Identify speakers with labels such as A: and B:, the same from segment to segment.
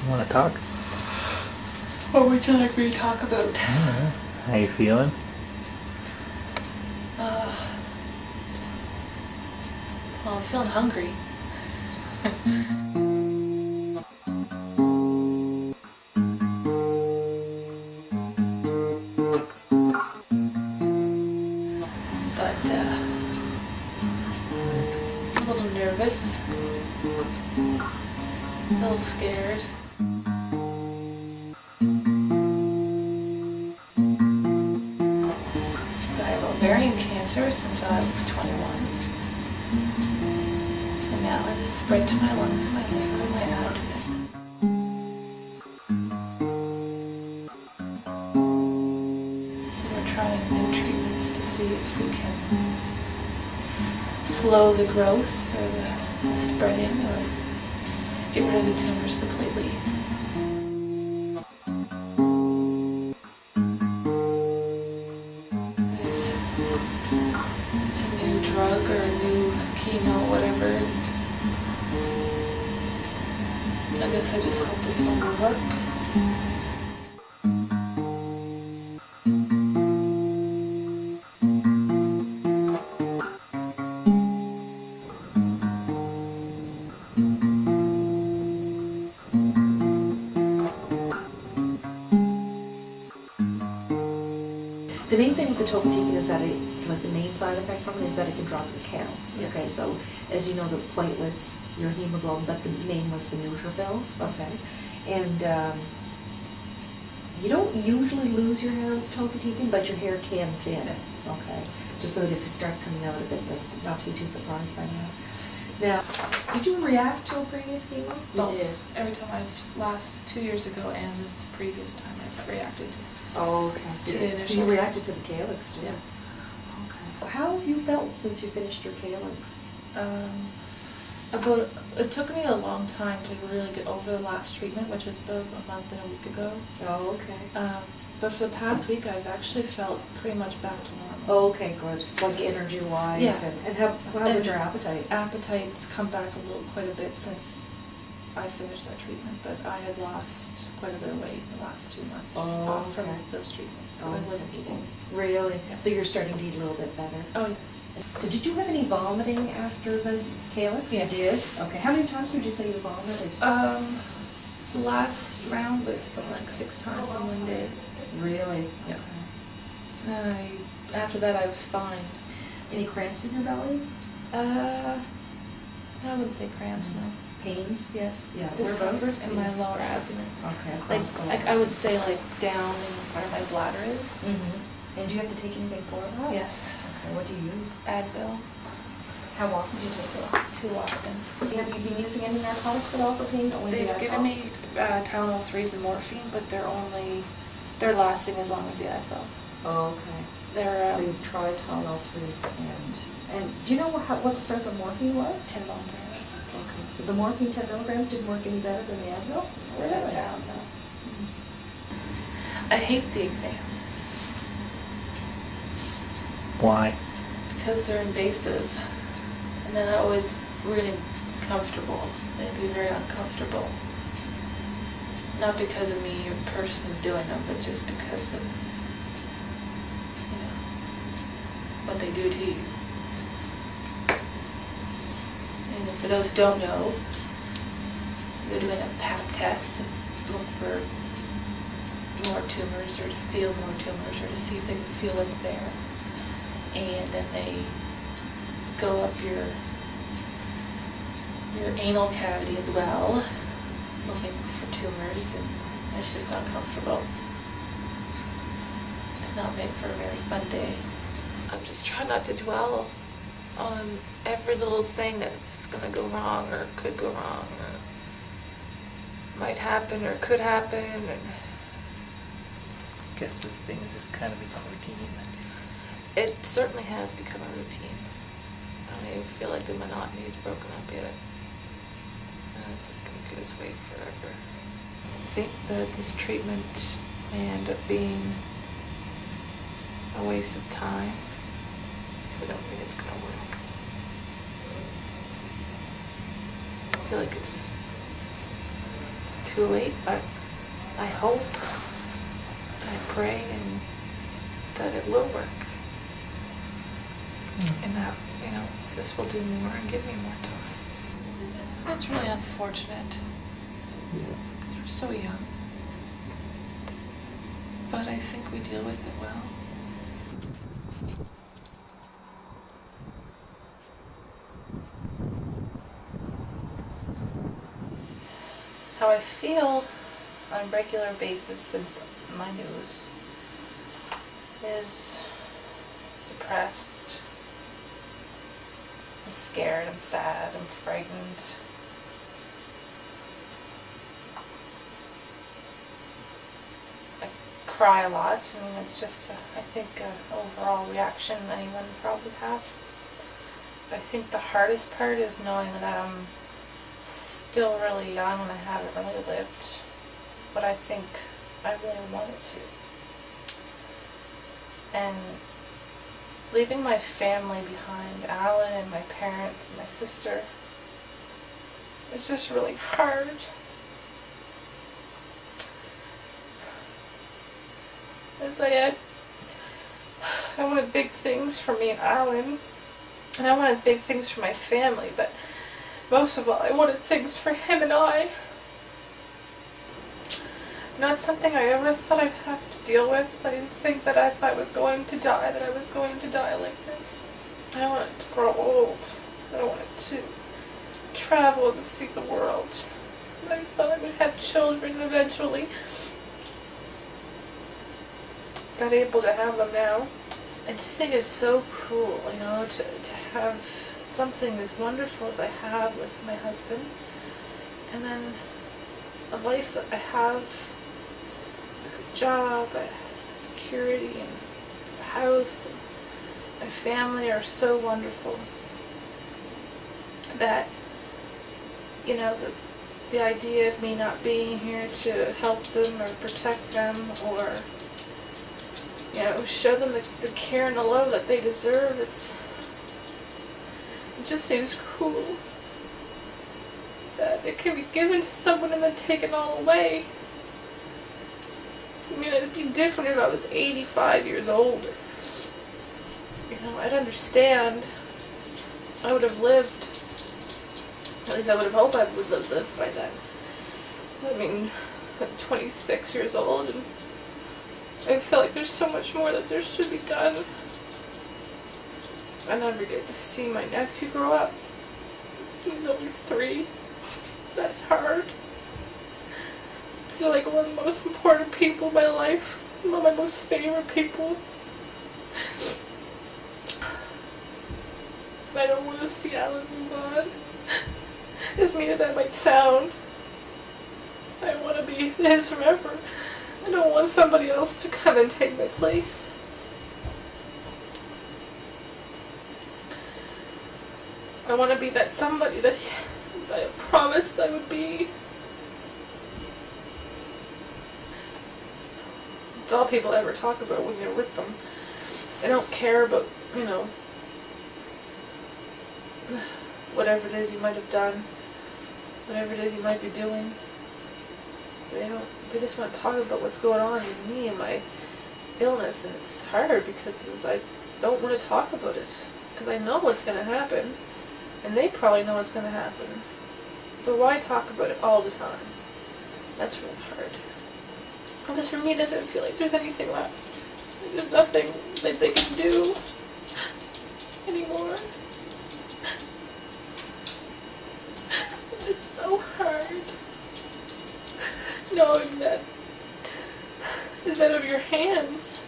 A: You want to talk?
B: What would you like me to talk about?
A: How you feeling?
B: Well, I'm feeling hungry. But, a little nervous. A little scared. I have ovarian cancer since I was 21. And now it has spread to my lungs, my liver, and my abdomen. So we're trying new treatments to see if we can slow the growth or the spreading or get rid of the tumors completely. It's a new drug or a new chemo, whatever. I guess I just hope this one will work.
C: The main thing with the topotecan is that it, like the main side effect from it is that it can drop your counts.
B: Yeah.
C: Okay, so as you know, the platelets, your hemoglobin, but the main was the neutrophils. Okay, and you don't usually lose your hair with topotecan, but your hair can thin. Okay, just so that if it starts coming out a bit, but not to be too surprised by that. Now, did you react to a previous chemo?
B: Both. You did. Every time last 2 years ago and this previous time I've reacted.
C: Oh, okay. So you reacted to the calyx too?
B: Yeah.
C: Okay. How have you felt since you finished your calyx?
B: It took me a long time to really get over the last treatment, which was about a month and a week ago.
C: Oh, okay.
B: But for the past week, I've actually felt pretty much back to normal.
C: Oh, okay, good. It's like energy-wise.
B: Yeah.
C: And how about your appetite?
B: Appetite's come back quite a bit since I finished that treatment, but I had lost quite a bit of weight in the last 2 months from those treatments, so I wasn't eating.
C: Really?
B: Yeah.
C: So you're starting to eat a little bit better?
B: Oh, yes.
C: So did you have any vomiting after the calyx?
B: Yeah.
C: You did? Okay. How many times would you say you vomited?
B: Last round was something like 6 times in one day.
C: Really?
B: Yeah. After that, I was fine.
C: Any cramps in your belly?
B: I wouldn't say cramps, no.
C: Pains?
B: Yes.
C: Yeah.
B: Discomfort in my lower abdomen.
C: Okay.
B: Like I would say like down in where my bladder is.
C: Mm-hmm. And do you have to take anything for that?
B: Yes.
C: Okay. What do you use?
B: Advil.
C: How often do you take it?
B: Too often.
C: Have you been using any narcotics at all for pain?
B: They've given me Tylenol 3s and morphine, but they're lasting as long as the Advil.
C: Oh, okay. So you've tried Tylenol 3s and do you know what the strength of morphine was?
B: 10 milligrams.
C: Okay. So the morphine 10 milligrams didn't work any better than the Advil?
B: What I found, no. I hate the exams.
A: Why?
B: Because they're invasive. And then they're always really uncomfortable. They'd be very uncomfortable. Not because of me or the person who's doing them, but just because of, you know, what they do to you. And for those who don't know, they're doing a pap test to look for more tumors or to feel more tumors or to see if they can feel it's there. And then they go up your anal cavity as well, looking for tumors, and it's just uncomfortable. It's not made for a very fun day. I'm just trying not to dwell on every little thing that's going to go wrong or could go wrong or might happen or could happen. And
A: I guess this thing has just kind of become routine.
B: it certainly has become a routine. I don't even feel like the monotony is broken up yet. It's just going to be this way forever. I think that this treatment may end up being a waste of time. I don't think it's going to work. I feel like it's too too late, but I hope, I pray, and that it will work. And that, you know, this will do more and give me more time. It's really unfortunate.
A: Yes.
B: Because we're so young. But I think we deal with it well. How I feel on a regular basis since my news is depressed. I'm scared, I'm sad, I'm frightened. I cry a lot. I mean, it's just, I think, an overall reaction anyone would probably have. But I think the hardest part is knowing that I'm still really young and I haven't really lived what I think I really wanted to. And leaving my family behind, Alan and my parents and my sister, it's just really hard. As I wanted big things for me and Alan, and I wanted big things for my family, but most of all, I wanted things for him and I. Not something I ever thought I'd have to deal with. I didn't think that if I was going to die, that I was going to die like this. I don't want it to grow old. I don't want it to travel and see the world. I thought I would have children eventually. Not able to have them now. I just think it's so cool, you know, to have something as wonderful as I have with my husband, and then a life that I have, a good job, security, and a house, and my family are so wonderful that, you know, the idea of me not being here to help them or protect them or, you know, show them the care and the love that they deserve, it just seems cool that it can be given to someone and then taken all away. I mean, it'd be different if I was 85 years old. You know, I'd understand. I would have lived. At least I would have hoped I would have lived by then. I mean, I'm 26 years old, and I feel like there's so much more that there should be done. I never get to see my nephew grow up. He's only 3. That's hard. He's like one of the most important people in my life. One of my most favorite people. I don't want to see Alan move on. As mean as that might sound, I want to be his forever. I don't want somebody else to come and take my place. I want to be that somebody that I promised I would be. It's all people ever talk about when you're with them. They don't care about, you know, whatever it is you might have done, whatever it is you might be doing. They just want to talk about what's going on with me and my illness, and it's hard because I don't want to talk about it because I know what's going to happen. And they probably know what's going to happen. So why talk about it all the time? That's really hard. Because for me, it doesn't feel like there's anything left. There's nothing that they can do anymore. It's so hard knowing that it's out of your hands.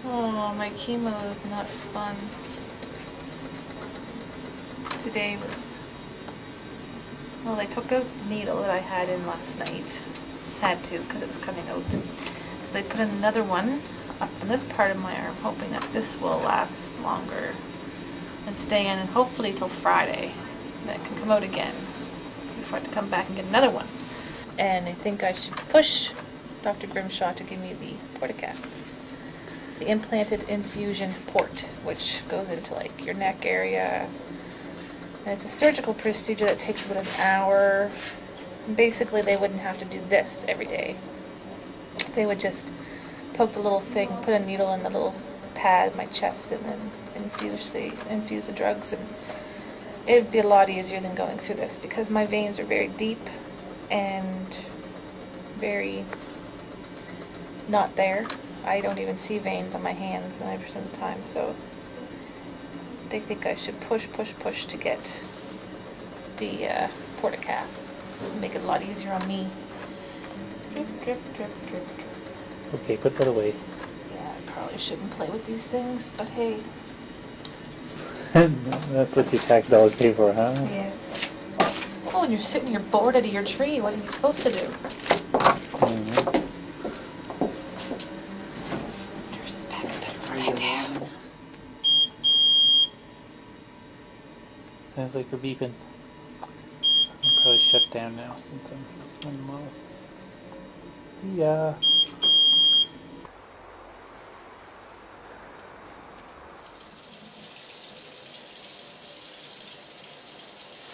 B: Oh, my chemo is not fun. Today was, well, they took a needle that I had in last night. Had to, because it was coming out. So they put another one up in this part of my arm, hoping that this will last longer and stay in, and hopefully till Friday. That can come out again before I have to come back and get another one. And I think I should push Dr. Grimshaw to give me the portacat. The implanted infusion port, which goes into like your neck area. And it's a surgical procedure that takes about an hour, basically they wouldn't have to do this every day. They would just poke the little thing, put a needle in the little pad in my chest, and then infuse the drugs, and it would be a lot easier than going through this because my veins are very deep and very not there. I don't even see veins on my hands 90% of the time, so they think I should push to get the portacath. Make it a lot easier on me. Drip, drip, drip, drip, drip.
A: Okay, put that away.
B: Yeah, I probably shouldn't play with these things, but hey.
A: That's what you tax dollars pay for, huh?
B: Yeah. Oh, and you're sitting here bored out of your tree. What are you supposed to do? Yours is back. Better put that down.
A: Sounds like they're beeping. I'll probably shut down now since I'm on the model. See ya.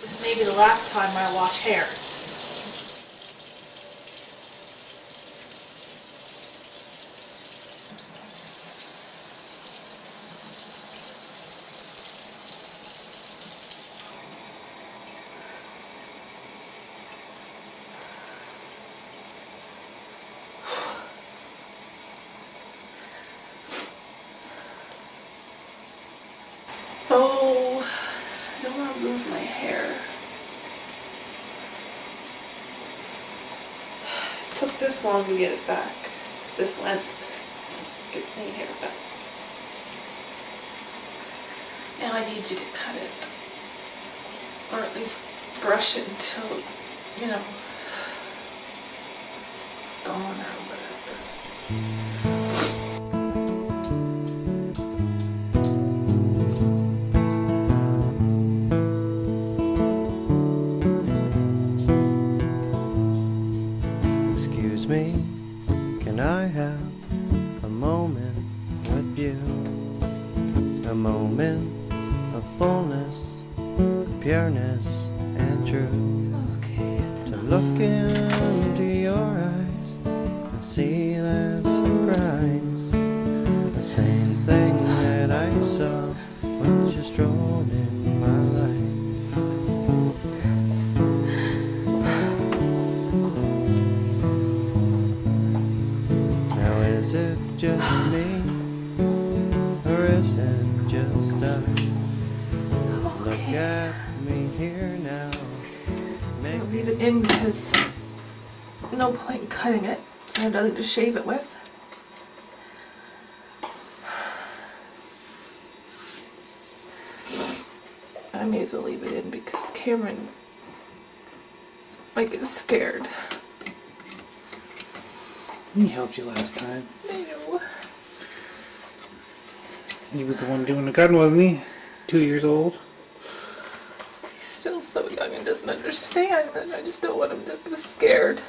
B: This may be the last time I wash hair. Oh, I don't want to lose my hair. It took this long to get it back. This length. Get my hair back. Now I need you to cut it. Or at least brush it until, you know, gone or whatever.
D: Can I have a moment with you? A moment of fullness, pureness and truth.
B: Okay,
D: to look into your eyes and see that surprise, the same thing that I saw when you strolled in my life. Is it just me, or is it just us? Look at me here now.
B: I'll leave it in because no point in cutting it, so I have nothing to shave it with. I may as well leave it in because Cameron might get scared.
A: He helped you last time.
B: I know.
A: He was the one doing the garden, wasn't he? 2 years old.
B: He's still so young and doesn't understand, and I just don't want him to be scared.